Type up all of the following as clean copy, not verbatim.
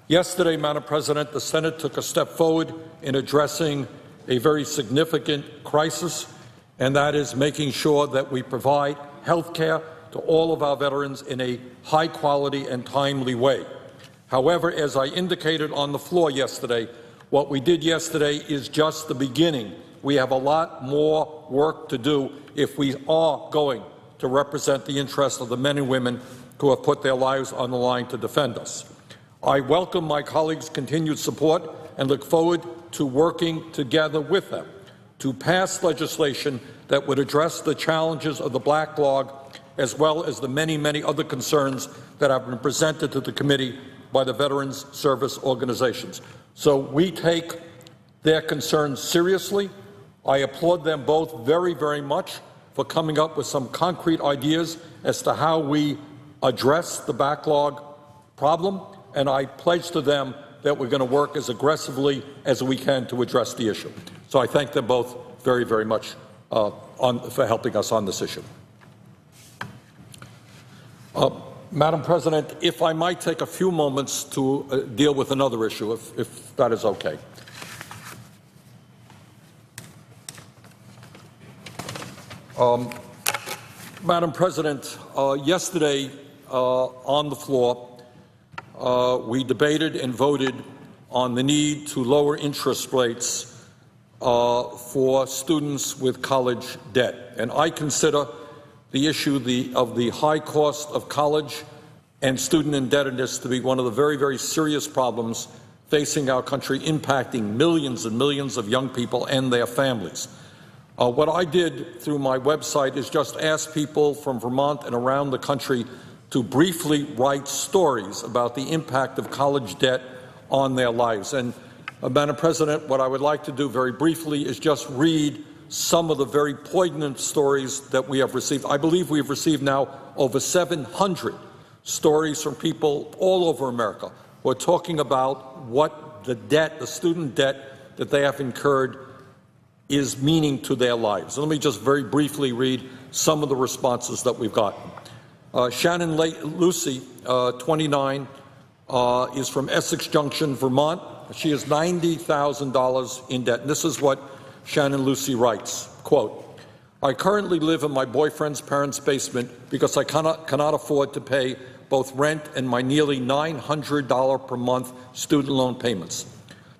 Yesterday, Madam President, the Senate took a step forward in addressing a very significant crisis, and that is making sure that we provide health care to all of our veterans in a high-quality and timely way. However, as I indicated on the floor yesterday, what we did yesterday is just the beginning. We have a lot more work to do if we are going to represent the interests of the men and women who have put their lives on the line to defend us. I welcome my colleagues' continued support and look forward to working together with them to pass legislation that would address the challenges of the backlog as well as the many, many other concerns that have been presented to the committee by the Veterans Service Organizations. So we take their concerns seriously. I applaud them both very, very much for coming up with some concrete ideas as to how we address the backlog problem, and I pledge to them that we're going to work as aggressively as we can to address the issue. So I thank them both very, very much for helping us on this issue. Madam President, if I might take a few moments to deal with another issue, if that is okay. Madam President, yesterday on the floor, we debated and voted on the need to lower interest rates for students with college debt. And I consider the issue of the high cost of college and student indebtedness to be one of the very, very serious problems facing our country, impacting millions and millions of young people and their families. What I did through my website is just ask people from Vermont and around the country to briefly write stories about the impact of college debt on their lives. And, Madam President, what I would like to do very briefly is just read some of the very poignant stories that we have received. I believe we have received now over 700 stories from people all over America who are talking about what the debt, the student debt that they have incurred is meaning to their lives. Let me just very briefly read some of the responses that we've gotten. Shannon Lucy, 29, is from Essex Junction, Vermont. She is $90,000 in debt. And this is what Shannon Lucy writes, quote, "I currently live in my boyfriend's parents' basement because I cannot afford to pay both rent and my nearly $900 per month student loan payments.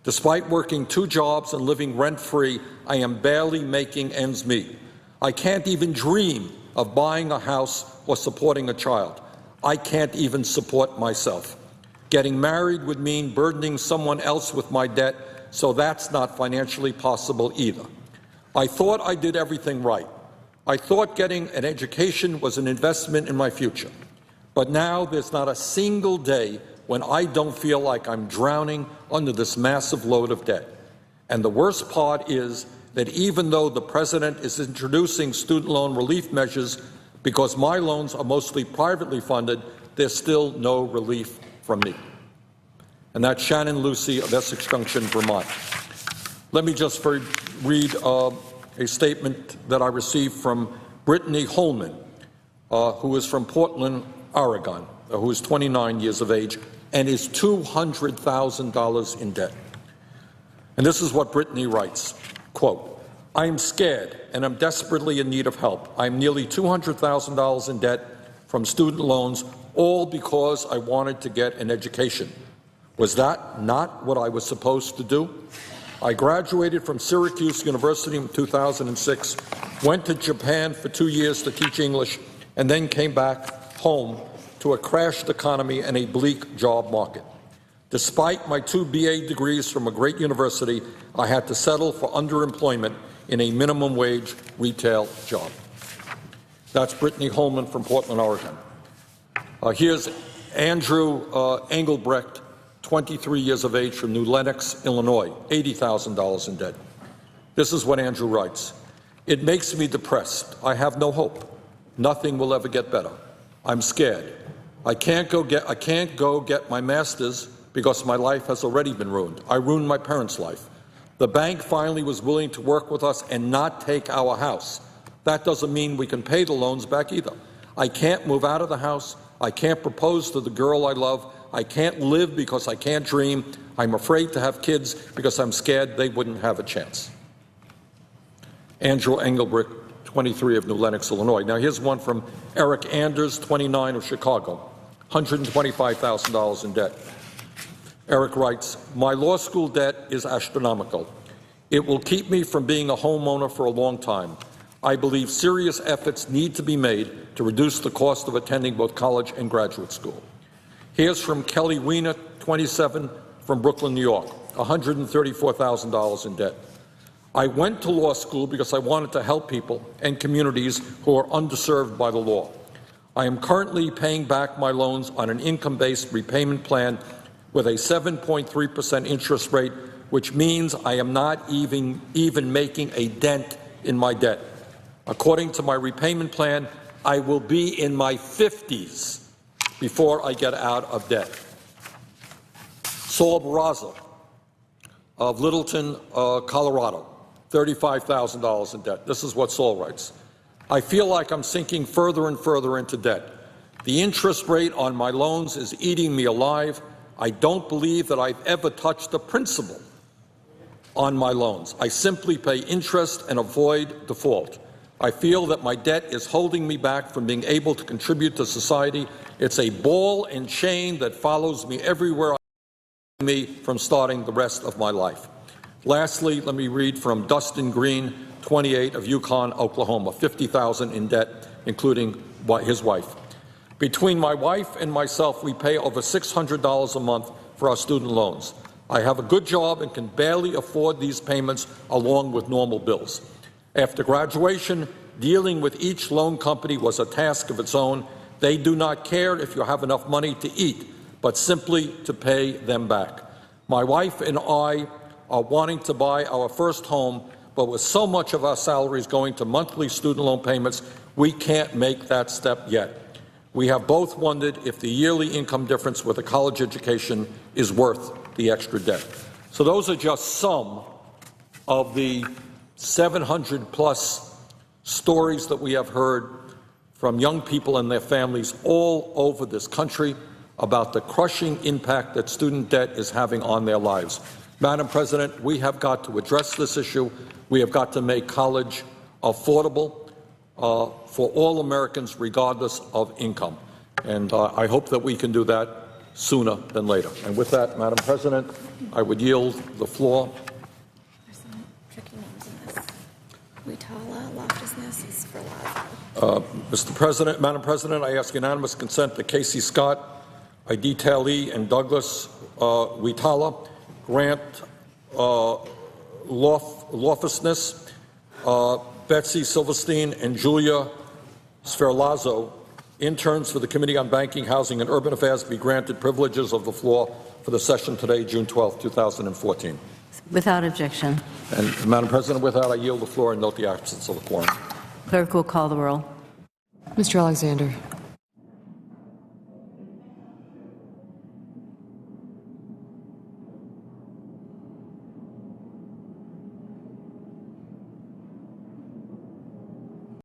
Despite working 2 jobs and living rent-free, I am barely making ends meet. I can't even dream of buying a house or supporting a child. I can't even support myself. Getting married would mean burdening someone else with my debt, so that's not financially possible either. I thought I did everything right. I thought getting an education was an investment in my future. But now there's not a single day when I don't feel like I'm drowning under this massive load of debt. And the worst part is that even though the President is introducing student loan relief measures because my loans are mostly privately funded, there's still no relief from me." And that's Shannon Lucy of Essex Junction, Vermont. Let me just read a statement that I received from Brittany Holman, who is from Portland, Oregon, who is 29 years of age and is $200,000 in debt. And this is what Brittany writes, quote, "I am scared and I'm desperately in need of help. I'm nearly $200,000 in debt from student loans, all because I wanted to get an education. Was that not what I was supposed to do? I graduated from Syracuse University in 2006, went to Japan for 2 years to teach English, and then came back home to a crashed economy and a bleak job market. Despite my 2 BA degrees from a great university, I had to settle for underemployment in a minimum wage retail job." That's Brittany Holman from Portland, Oregon. Here's Andrew Engelbrecht, 23 years of age, from New Lenox, Illinois, $80,000 in debt. This is what Andrew writes. "It makes me depressed. I have no hope. Nothing will ever get better. I'm scared. I can't go get my master's because my life has already been ruined. I ruined my parents' life. The bank finally was willing to work with us and not take our house. That doesn't mean we can pay the loans back either. I can't move out of the house. I can't propose to the girl I love. I can't live because I can't dream. I'm afraid to have kids because I'm scared they wouldn't have a chance. Andrew Engelbrecht, 23, of New Lenox, Illinois. Now, here's one from Eric Anders, 29, of Chicago, $125,000 in debt. Eric writes, my law school debt is astronomical. It will keep me from being a homeowner for a long time. I believe serious efforts need to be made to reduce the cost of attending both college and graduate school. Here's from Kelly Weiner, 27, from Brooklyn, New York, $134,000 in debt. I went to law school because I wanted to help people and communities who are underserved by the law. I am currently paying back my loans on an income-based repayment plan with a 7.3% interest rate, which means I am not even making a dent in my debt. According to my repayment plan, I will be in my 50s before I get out of debt. Saul Barraza of Littleton, Colorado, $35,000 in debt. This is what Saul writes. I feel like I'm sinking further and further into debt. The interest rate on my loans is eating me alive. I don't believe that I've ever touched the principal on my loans. I simply pay interest and avoid default. I feel that my debt is holding me back from being able to contribute to society. It's a ball and chain that follows me everywhere, me from starting the rest of my life. Lastly, let me read from Dustin Green, 28, of Yukon, Oklahoma, $50,000 in debt, including his wife. Between my wife and myself, we pay over $600 a month for our student loans. I have a good job and can barely afford these payments along with normal bills. After graduation, dealing with each loan company was a task of its own. They do not care if you have enough money to eat, but simply to pay them back. My wife and I are wanting to buy our first home, but with so much of our salaries going to monthly student loan payments, we can't make that step yet. We have both wondered if the yearly income difference with a college education is worth the extra debt. So those are just some of the 700-plus stories that we have heard from young people and their families all over this country about the crushing impact that student debt is having on their lives. Madam President, we have got to address this issue. We have got to make college affordable for all Americans, regardless of income. And I hope that we can do that sooner than later. And with that, Madam President, I would yield the floor. There's some tricky names in this. Witala, Loftusness, Sferlazzo. Mr. President, Madam President, I ask unanimous consent that Casey Scott, Idita Lee, and Douglas Witala grant lawfulness, Betsy Silverstein and Julia Sferlazzo, interns for the Committee on Banking, Housing, and Urban Affairs, be granted privileges of the floor for the session today, June 12, 2014. Without objection. And, Madam President, with that, I yield the floor and note the absence of the quorum. Clerk will call the roll. Mr. Alexander.